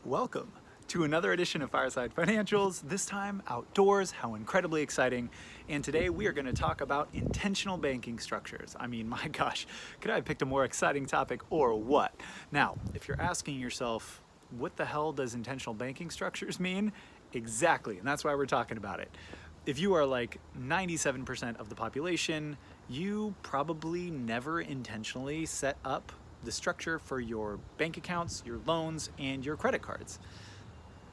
Welcome to another edition of Fireside Financials, this time outdoors. How incredibly exciting. And today we are going to talk about intentional banking structures. I mean, my gosh, could I have picked a more exciting topic or what? Now, if you're asking yourself, what the hell does intentional banking structures mean? Exactly, and that's why we're talking about it. If you are like 97% of the population, you probably never intentionally set up the structure for your bank accounts, your loans, and your credit cards.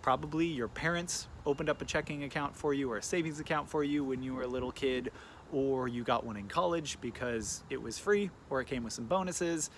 Probably your parents opened up a checking account for you or a savings account for you when you were a little kid, or you got one in college because it was free or it came with some bonuses.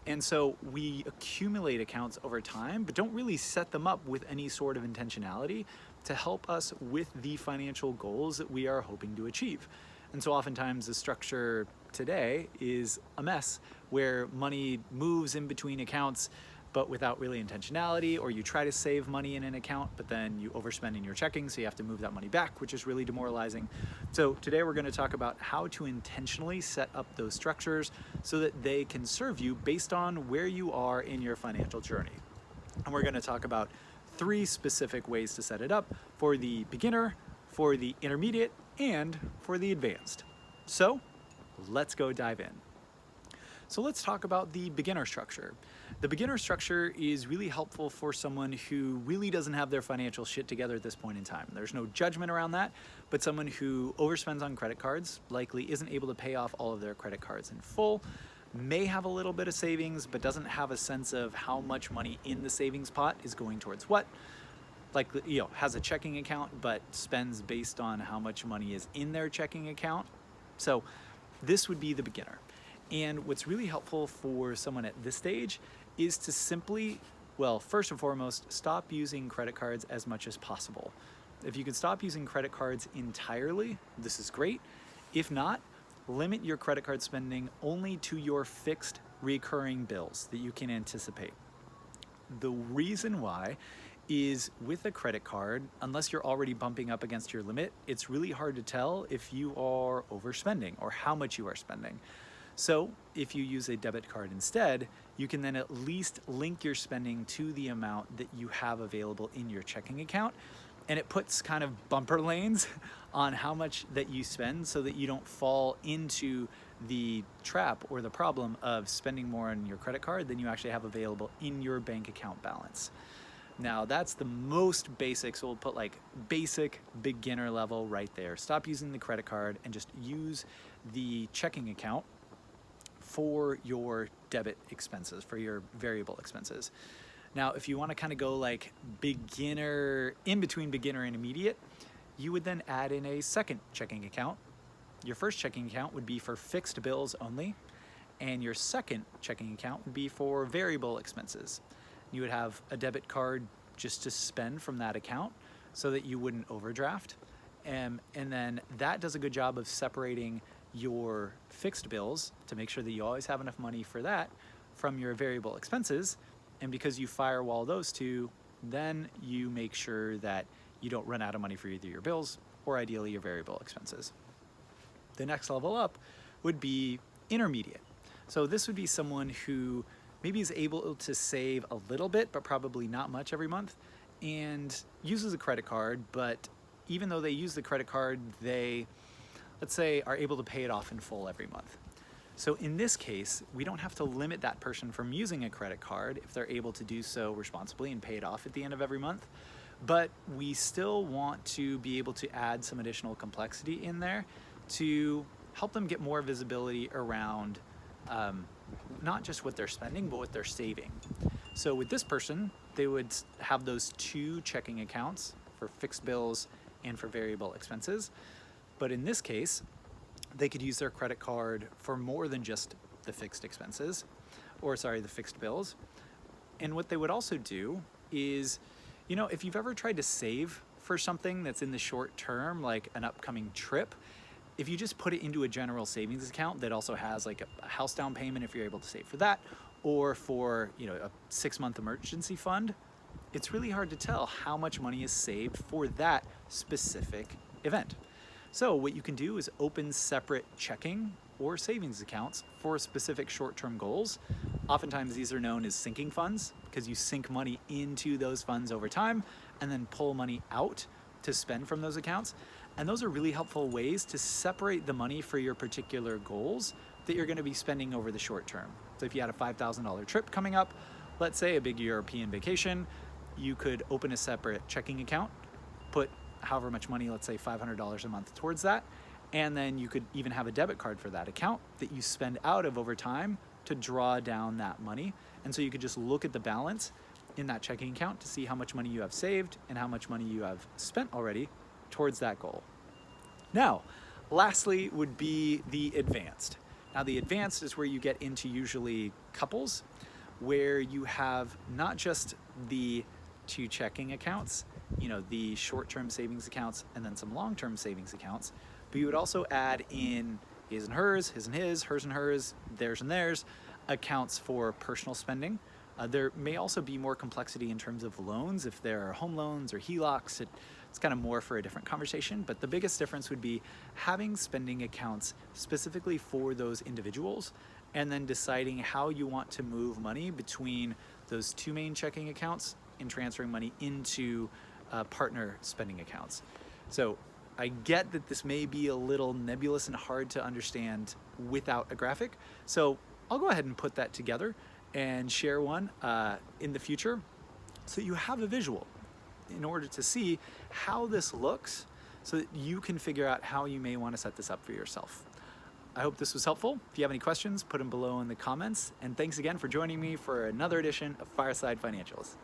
And so we accumulate accounts over time, but don't really set them up with any sort of intentionality to help us with the financial goals that we are hoping to achieve. And so oftentimes the structure today is a mess where money moves in between accounts but without really intentionality, or you try to save money in an account but then you overspend in your checking, so you have to move that money back, which is really demoralizing. So today we're going to talk about how to intentionally set up those structures so that they can serve you based on where you are in your financial journey. And we're going to talk about 3 specific ways to set it up for the beginner, for the intermediate, and for the advanced. So let's go dive in. So let's talk about the beginner structure. The beginner structure is really helpful for someone who really doesn't have their financial shit together at this point in time. There's no judgment around that, but someone who overspends on credit cards, likely isn't able to pay off all of their credit cards in full, may have a little bit of savings, but doesn't have a sense of how much money in the savings pot is going towards what. Like, has a checking account, but spends based on how much money is in their checking account. So this would be the beginner. And what's really helpful for someone at this stage is to simply, well, first and foremost, stop using credit cards as much as possible. If you can stop using credit cards entirely, this is great. If not, limit your credit card spending only to your fixed recurring bills that you can anticipate. The reason why is with a credit card, unless you're already bumping up against your limit, it's really hard to tell if you are overspending or how much you are spending. So if you use a debit card instead, you can then at least link your spending to the amount that you have available in your checking account. And it puts kind of bumper lanes on how much that you spend so that you don't fall into the trap or the problem of spending more on your credit card than you actually have available in your bank account balance. Now that's the most basic, so we'll put like basic beginner level right there. Stop using the credit card and just use the checking account for your debit expenses, for your variable expenses. Now, if you want to kind of go like beginner, in between beginner and intermediate, you would then add in a second checking account. Your first checking account would be for fixed bills only, and your second checking account would be for variable expenses. You would have a debit card just to spend from that account so that you wouldn't overdraft. And then that does a good job of separating your fixed bills to make sure that you always have enough money for that from your variable expenses. And because you firewall those two, then you make sure that you don't run out of money for either your bills or ideally your variable expenses. The next level up would be intermediate. So this would be someone who maybe is able to save a little bit, but probably not much every month, and uses a credit card, but even though they use the credit card, they, let's say, are able to pay it off in full every month. So in this case, we don't have to limit that person from using a credit card if they're able to do so responsibly and pay it off at the end of every month. But we still want to be able to add some additional complexity in there to help them get more visibility around not just what they're spending, but what they're saving. So with this person, they would have those 2 checking accounts for fixed bills and for variable expenses. But in this case, they could use their credit card for more than just the fixed expenses, the fixed bills. And what they would also do is, if you've ever tried to save for something that's in the short term, like an upcoming trip, if you just put it into a general savings account that also has like a house down payment if you're able to save for that, or for a 6-month emergency fund, it's really hard to tell how much money is saved for that specific event. So what you can do is open separate checking or savings accounts for specific short-term goals. Oftentimes these are known as sinking funds because you sink money into those funds over time and then pull money out to spend from those accounts. And those are really helpful ways to separate the money for your particular goals that you're going to be spending over the short term. So if you had a $5,000 trip coming up, let's say a big European vacation, you could open a separate checking account, put however much money, let's say $500 a month towards that, and then you could even have a debit card for that account that you spend out of over time to draw down that money. And so you could just look at the balance in that checking account to see how much money you have saved and how much money you have spent already towards that goal. Now, lastly would be the advanced. Now the advanced is where you get into usually couples, where you have not just the two checking accounts, the short-term savings accounts and then some long-term savings accounts, but you would also add in his and hers, his and his, hers and hers, theirs and theirs, accounts for personal spending. There may also be more complexity in terms of loans. If there are home loans or HELOCs, it's kind of more for a different conversation, but the biggest difference would be having spending accounts specifically for those individuals and then deciding how you want to move money between those two main checking accounts and transferring money into partner spending accounts. So I get that this may be a little nebulous and hard to understand without a graphic, so I'll go ahead and put that together and share one in the future so that you have a visual in order to see how this looks so that you can figure out how you may want to set this up for yourself. I hope this was helpful. If you have any questions, put them below in the comments. And thanks again for joining me for another edition of Fireside Financials.